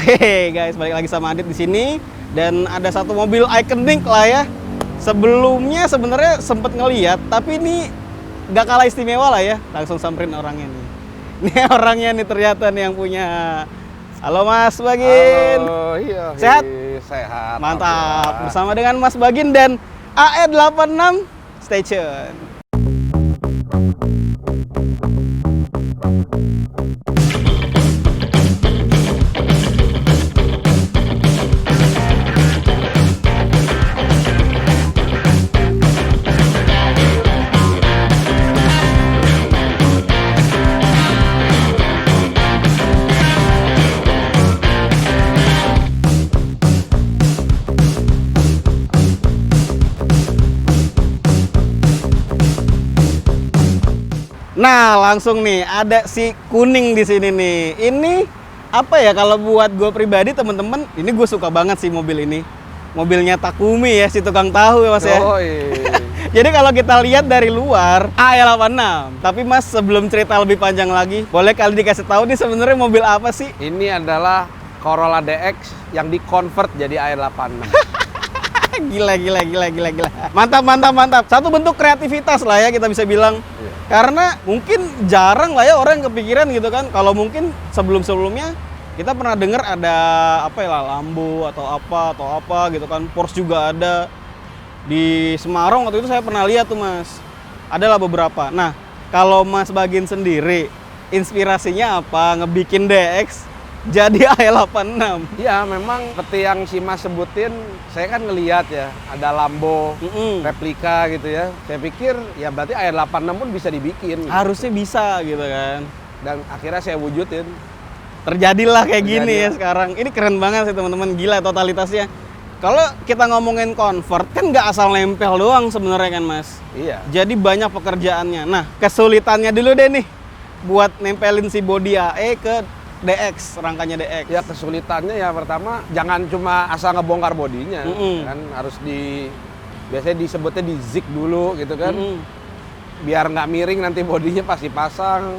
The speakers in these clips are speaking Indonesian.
Hehe guys, balik lagi sama Adit di sini dan ada satu mobil ikonik lah ya. Sebelumnya sebenarnya sempet ngeliat, tapi ini gak kalah istimewa lah ya. Langsung samperin orangnya nih. Ini orangnya nih ternyata nih yang punya. Halo Mas Bagin. Halo, iya. Sehat? Sehat. Mantap. Bersama dengan Mas Bagin dan AE86. Stay tune. Nah, langsung nih ada si kuning di sini nih. Ini apa ya, kalau buat gue pribadi temen-temen, ini gue suka banget sih mobil ini. Mobilnya Takumi ya, si tukang tahu ya Mas ya. Oh, iya. Jadi kalau kita lihat dari luar AE86. Tapi Mas, sebelum cerita lebih panjang lagi, boleh kali dikasih tahu nih sebenarnya mobil apa sih? Ini adalah Corolla DX yang di-convert jadi AE86. Gila. Mantap. Satu bentuk kreativitas lah ya, kita bisa bilang. Iya. Karena mungkin jarang lah ya orang yang kepikiran gitu kan. Kalau mungkin sebelum-sebelumnya kita pernah dengar ada apa ya, Lambo atau apa gitu kan. Porsche juga ada. Di Semarang waktu itu saya pernah lihat tuh Mas. Adalah beberapa. Nah, kalau Mas Bagin sendiri, inspirasinya apa ngebikin DX jadi AE86? Iya, memang seperti yang si Mas sebutin, saya kan ngelihat ya, ada Lambo, replika gitu ya. Saya pikir ya berarti AE86 pun bisa dibikin. Harusnya bisa gitu kan. Dan akhirnya saya wujudin. Terjadilah kayak gini ya sekarang. Ini keren banget sih teman-teman, gila totalitasnya. Kalau kita ngomongin convert kan nggak asal nempel doang sebenarnya kan Mas. Iya. Jadi banyak pekerjaannya. Nah, kesulitannya dulu deh nih buat nempelin si bodi AE ke DX, rangkanya DX. Ya kesulitannya ya pertama jangan cuma asal ngebongkar bodinya, kan harus biasanya disebutnya di zig dulu gitu kan, biar nggak miring nanti bodinya pasti pasang.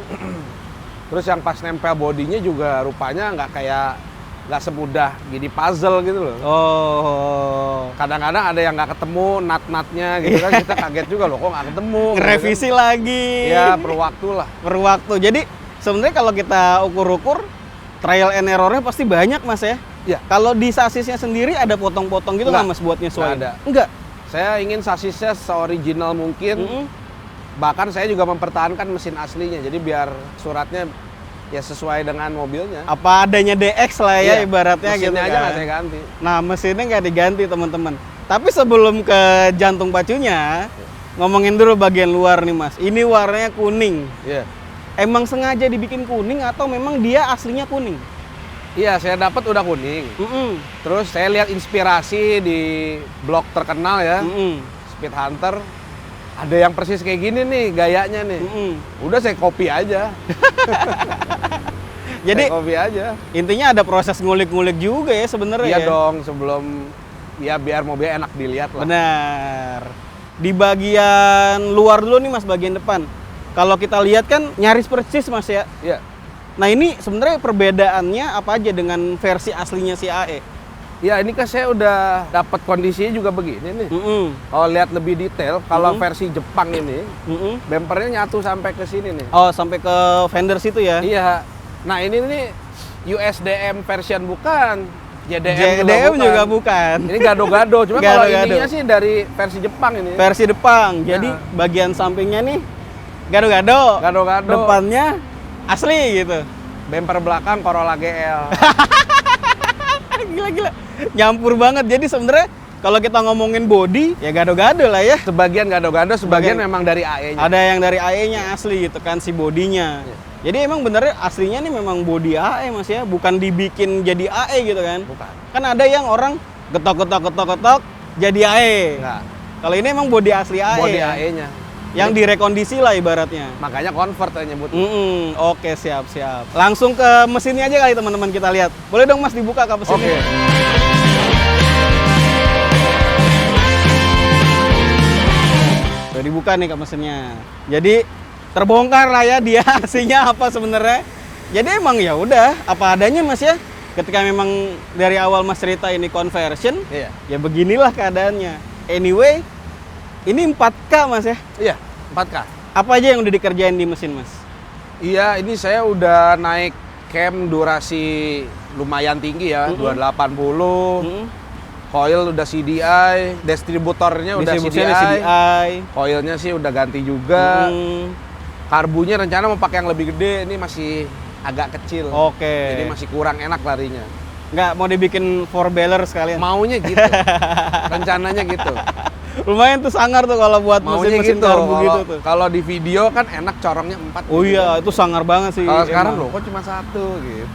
Terus yang pas nempel bodinya juga rupanya nggak semudah gini puzzle gitu loh. Oh. Kadang-kadang ada yang nggak ketemu nut-nutnya gitu kan, kita kaget juga loh kok nggak ketemu. Ngerevisi gitu kan. lagi. Ya perlu waktu lah. Perlu waktu. Jadi sebenarnya kalau kita ukur-ukur, trial and error-nya pasti banyak Mas ya. Iya. Kalau di sasisnya sendiri ada potong-potong gitu nggak Mas buat nyesuaiin? Nggak ada. Enggak. Saya ingin sasisnya seoriginal mungkin. Bahkan saya juga mempertahankan mesin aslinya. Jadi biar suratnya ya sesuai dengan mobilnya. Apa adanya DX lah ya, Iya, ibaratnya gitu mesinnya aja kan. nggak saya ganti. Nah, mesinnya nggak diganti teman-teman. Tapi sebelum ke jantung pacunya, ngomongin dulu bagian luar nih Mas. Ini warnanya kuning. Iya. Emang sengaja dibikin kuning atau memang dia aslinya kuning? Iya, saya dapat udah kuning. Terus saya lihat inspirasi di blog terkenal ya, Speed Hunter. Ada yang persis kayak gini nih gayanya nih. Udah saya copy aja. Jadi saya copy aja. intinya ada proses ngulik-ngulik juga ya sebenarnya. Iya ya? dong, sebelum ya biar mobilnya enak dilihat lah. Benar. Di bagian luar dulu nih Mas, bagian depan. Kalau kita lihat kan nyaris persis Mas ya. Iya. Nah ini sebenarnya perbedaannya apa aja dengan versi aslinya si AE? Ya ini kan saya udah dapat kondisinya juga begini nih. Kalau lihat lebih detail, kalau versi Jepang ini, bempernya nyatu sampai ke sini nih. Oh, sampai ke fender situ ya? Iya. Nah ini nih USDM version bukan, JDM juga bukan. Ini gado-gado, cuma kalau Gado-gado. ininya sih dari versi Jepang ini. Versi Jepang. Jadi bagian sampingnya nih gado-gado. Gado-gado. Depannya asli gitu. Bemper belakang Corolla GL. Gila. Nyampur banget. Jadi sebenarnya kalau kita ngomongin body ya gado-gado lah ya. Sebagian gado-gado, sebagian memang dari AE-nya. Ada yang dari AE-nya asli gitu kan si bodinya. Jadi emang benernya aslinya nih memang body AE Mas ya, bukan dibikin jadi AE gitu kan. Bukan. Kan ada yang orang getok jadi AE. Enggak. Kalau ini emang body asli AE. Body ya? AE-nya. Yang direkondisi lah ibaratnya. Makanya convert aja nyebut. Oke, siap. Langsung ke mesinnya aja kali teman-teman kita lihat. Boleh dong Mas dibuka ke mesinnya? Oke. Udah dibuka nih kap mesinnya. Jadi terbongkar lah ya dia aslinya apa sebenarnya. Jadi emang ya udah apa adanya Mas ya. ketika memang dari awal Mas cerita ini conversion, Iya. ya beginilah keadaannya. Anyway, ini 4K Mas ya. Iya, 4K. Apa aja yang udah dikerjain di mesin Mas? Iya, ini saya udah naik cam durasi lumayan tinggi ya, 280. Coil udah CDI, distributornya udah Distribusinya CDI. Coilnya sih udah ganti juga. Karbunya rencana mau pakai yang lebih gede, ini masih agak kecil. Oke. Jadi masih kurang enak larinya. Nggak mau dibikin 4-baler sekalian? Maunya gitu. Rencananya gitu. Lumayan tuh sangar tuh kalau buat Maunya mesin-mesin gitu. karbu gitu tuh. Kalau di video kan enak corongnya 4. Oh iya, itu sangar banget sih. Kalau sekarang emang. loh kok cuma 1 gitu.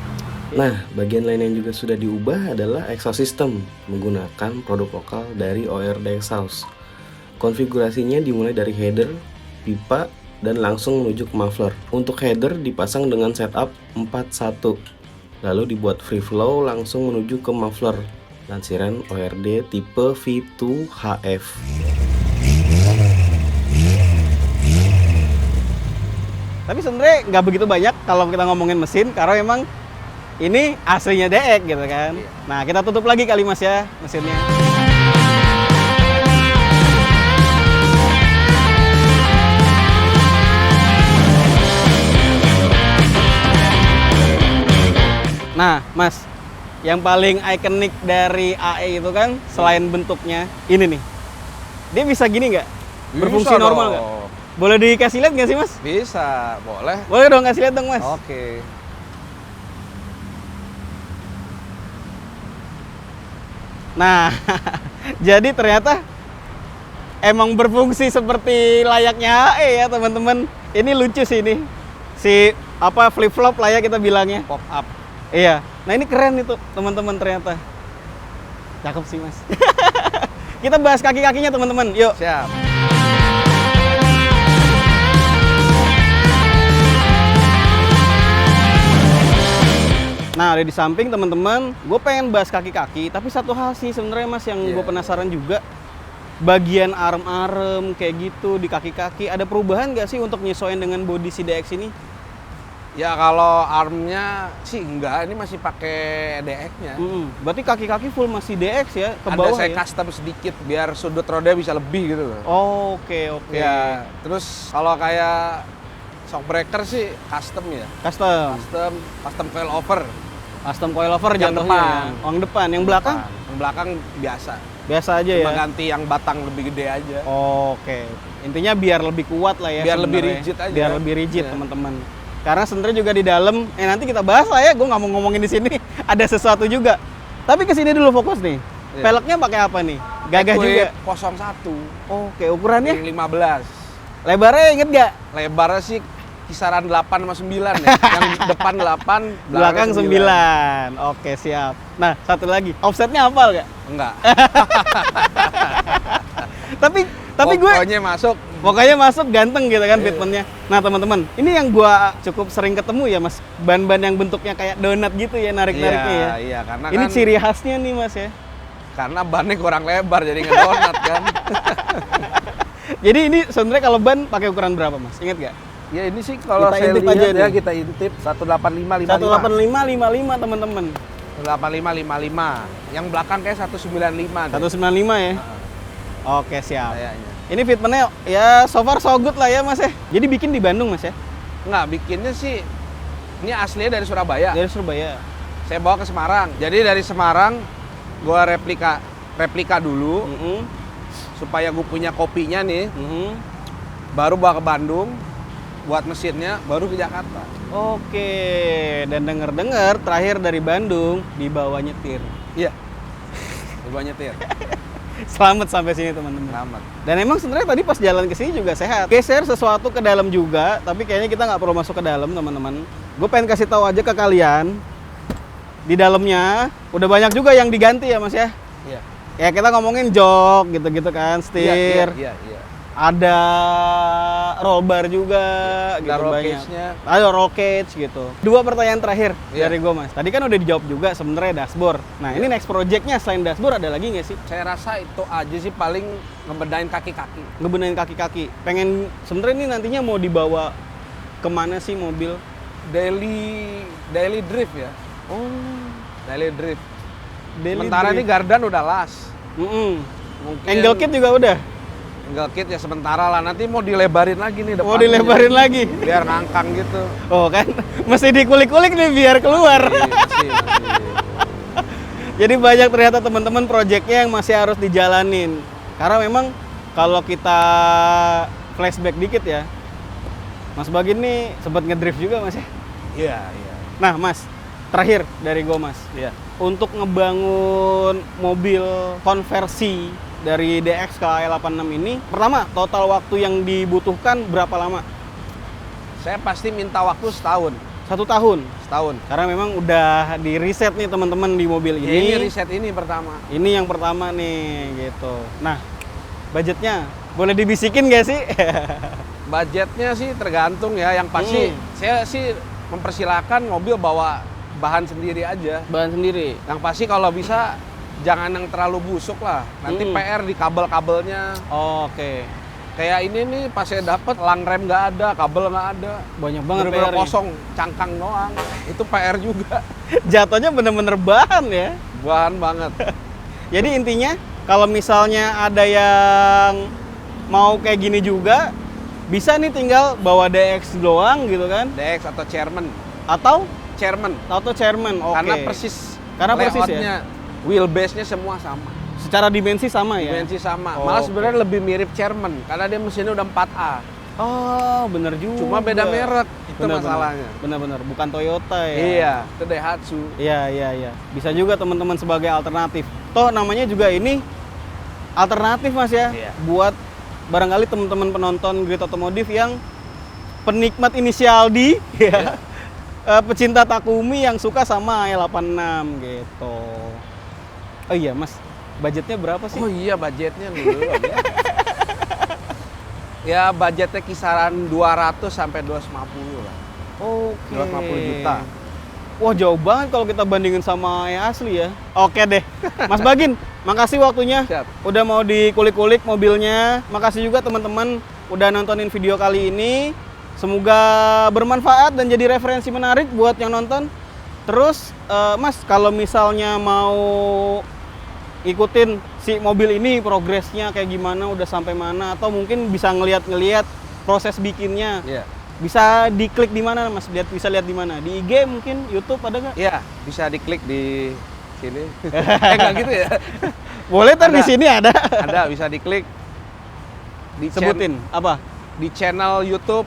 Nah, bagian lain yang juga sudah diubah adalah exhaust system menggunakan produk lokal dari ORD Exhaust. Konfigurasinya dimulai dari header, pipa, dan langsung menuju ke muffler. Untuk header dipasang dengan setup 4-1, lalu dibuat free flow langsung menuju ke muffler lansiran ORD tipe V2HF. Tapi sebenarnya nggak begitu banyak kalau kita ngomongin mesin, karena memang ini aslinya DX gitu kan. Nah, kita tutup lagi kali Mas ya mesinnya. Nah, Mas, yang paling ikonik dari AE itu kan selain bentuknya ini nih. Dia bisa gini nggak? Berfungsi Bisa normal dong. nggak? Boleh dikasih lihat nggak sih, Mas? Bisa, boleh. Boleh dong kasih lihat dong, Mas. Oke. Nah, jadi ternyata emang berfungsi seperti layaknya AE ya, teman-teman. Ini lucu sih ini. Si apa flip flop lah ya kita bilangnya. Pop up. Iya. Nah, ini keren itu, teman-teman ternyata. Cakep sih, Mas. Kita bahas kaki-kakinya, teman-teman. Yuk. Siap. Nah, udah di samping teman-teman, gue pengen bahas kaki-kaki, tapi satu hal sih sebenarnya Mas yang gue Iya. penasaran juga, bagian arem-arem kayak gitu di kaki-kaki, ada perubahan nggak sih untuk nyesuaiin dengan body si DX ini? Ya kalau armnya sih enggak, ini masih pakai DX-nya. Berarti kaki-kaki full masih DX ya, ke Ada bawah saya ya? custom sedikit biar sudut roda bisa lebih gitu loh. Oke, oke. Ya, terus kalau kayak shockbreaker sih custom ya. Custom. Custom coil over. Custom coilover Yang jatuhnya. depan. Ya. Oh, yang depan, yang belakang Yang belakang biasa. biasa aja Cuma ya. ganti yang batang lebih gede aja. Oke. Intinya biar lebih kuat lah ya. Biar lebih sebenarnya. rigid aja. Biar lebih rigid, Iya. teman-teman. Karena sebenarnya juga di dalam, nanti kita bahas lah ya. Gue nggak mau ngomongin di sini. Ada sesuatu juga. Tapi kesini dulu fokus nih. Iya. Peleknya pakai apa nih? Gagah Equip juga. 01. Oke, ukurannya? Yang 15. Lebarnya inget nggak? Lebarnya sih kisaran 8 sama 9 ya. Yang depan 8, Belakang 9. Oke, siap. Nah, satu lagi. Offsetnya hafal nggak? Enggak. Tapi gue Pokoknya masuk. masuk ganteng gitu kan Iya. fitmentnya. Nah teman-teman, ini yang gua cukup sering ketemu ya Mas, ban-ban yang bentuknya kayak donat gitu ya, narik-nariknya ya. Iya, karena Ini kan ciri khasnya nih Mas ya. karena bannya kurang lebar jadi ngedonat kan. Jadi ini sebenarnya kalau ban pakai ukuran berapa Mas? Ingat nggak? Ya ini sih kalau Kita saya intip lihat aja ya nih. kita intip 185 185 teman-teman. 185 55. Yang belakang kayak 195 deh. 195 ya. Oke, siap. Kayaknya. Ini fitmentnya ya so far so good lah ya Mas ya. Jadi bikin di Bandung Mas ya? Enggak, bikinnya sih ini aslinya dari Surabaya. Dari Surabaya. Saya bawa ke Semarang. Jadi dari Semarang gua replika dulu supaya gue punya kopinya nih. Baru bawa ke Bandung buat mesinnya, baru ke Jakarta. Oke, dan denger-dengar terakhir dari Bandung dibawa nyetir. Iya. Gua nyetir. Selamat sampai sini teman-teman. Selamat. Dan emang sebenarnya tadi pas jalan ke sini juga sehat. Geser sesuatu ke dalam juga, tapi kayaknya kita nggak perlu masuk ke dalam teman-teman. Gue pengen kasih tahu aja ke kalian, di dalamnya udah banyak juga yang diganti ya Mas ya. Iya. Ya kita ngomongin jok gitu-gitu kan, setir. Iya. Ada roll bar juga Ada gitu roll banyak. cage-nya. Ada roll cage gitu. Dua pertanyaan terakhir Iya. dari gue Mas. Tadi kan udah dijawab juga sebenarnya dashboard. Nah, ini next projectnya selain dashboard ada lagi nggak sih? Saya rasa itu aja sih paling ngebedain kaki-kaki. Ngebenahin kaki-kaki. Pengen sebenarnya ini nantinya mau dibawa kemana sih mobil? Daily drift ya. Oh, Daily drift. Daily Sementara ini drift. gardan udah las. Mungkin Angle kit juga udah. angle kit ya sementara lah. Nanti mau dilebarin lagi nih Mau depannya. dilebarin lagi. Biar ngangkang gitu. Oh kan, mesti dikulik-kulik nih biar keluar. Masih. Jadi banyak ternyata teman-teman proyeknya yang masih harus dijalanin. Karena memang kalau kita flashback dikit ya, Mas Bagin nih sempat ngedrift juga Mas ya. Iya. Nah Mas, terakhir dari gue Mas, Iya. untuk ngebangun mobil konversi dari DX ke AE86 ini, pertama total waktu yang dibutuhkan berapa lama? Saya pasti minta waktu setahun. 1 tahun. Setahun. Karena memang udah di riset nih teman-teman di mobil Ya, ini. ini riset ini pertama. Ini yang pertama nih gitu. Nah, budgetnya boleh dibisikin gak sih? Budgetnya sih tergantung ya. Yang pasti saya sih mempersilahkan mobil bawa bahan sendiri aja. Bahan sendiri. Yang pasti kalau bisa jangan yang terlalu busuk lah. Nanti PR di kabel-kabelnya. Oke. Kayak ini nih pas saya dapet lang rem nggak ada, kabel nggak ada. Banyak banget Bener-bener PR-nya. kosong, cangkang doang. Itu PR juga. Jatuhnya bener-bener bahan ya. Bahan banget. Jadi intinya kalau misalnya ada yang mau kayak gini juga, bisa nih tinggal bawa DX doang gitu kan? DX atau chairman. Atau Chairman. chairman. Oke. Karena persis. Karena persis ya? layoutnya, wheelbase-nya semua sama. Secara dimensi sama ya? Dimensi sama. Oh, Malah oke. sebenarnya lebih mirip chairman karena dia mesinnya udah 4A. Oh, bener juga. Cuma beda merek. Itu Bener-bener. masalahnya. Bener-bener, bukan Toyota ya? Iya, itu Daihatsu. Iya. Bisa juga teman-teman sebagai alternatif. Toh namanya juga ini alternatif Mas ya. Iya. Buat barangkali teman-teman penonton Grid Otomotif yang penikmat inisial D, ya. Pecinta Takumi yang suka sama AE86 gitu. Oh iya Mas, budgetnya berapa sih? Oh iya, budgetnya dulu. Ya budgetnya kisaran 200 sampai 250 lah. Oke. 250 juta. Wah jauh banget kalau kita bandingin sama yang asli ya. Oke deh, Mas Bagin, makasih waktunya. Siap. Udah mau dikulik-kulik mobilnya. Makasih juga teman-teman udah nontonin video kali ini. Semoga bermanfaat dan jadi referensi menarik buat yang nonton. Terus, Mas, kalau misalnya mau ikutin si mobil ini progresnya kayak gimana, udah sampai mana, atau mungkin bisa ngeliat-ngeliat proses bikinnya. Iya. Bisa diklik di mana Mas? Bisa lihat di mana? Di IG mungkin, YouTube ada nggak? Iya, bisa diklik di sini. Enggak gitu ya. Boleh ntar di Ada. sini ada. Ada, bisa diklik di Sebutin apa? di channel YouTube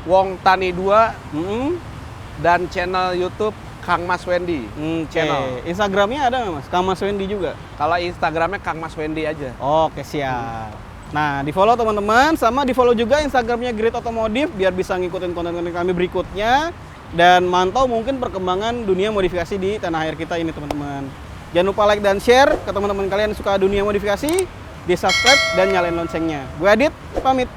Wong Tani 2 dan channel YouTube Kang Mas Wendy. Channel. Instagramnya ada nggak Mas? Kang Mas Wendy juga. Kalau Instagramnya Kang Mas Wendy aja. Oke siap. Nah di follow teman-teman, sama di follow juga Instagramnya Grid Otomotif biar bisa ngikutin konten-konten kami berikutnya dan mantau mungkin perkembangan dunia modifikasi di tanah air kita ini teman-teman. Jangan lupa like dan share ke teman-teman kalian yang suka dunia modifikasi, di subscribe dan nyalain loncengnya. Gue Adit, pamit.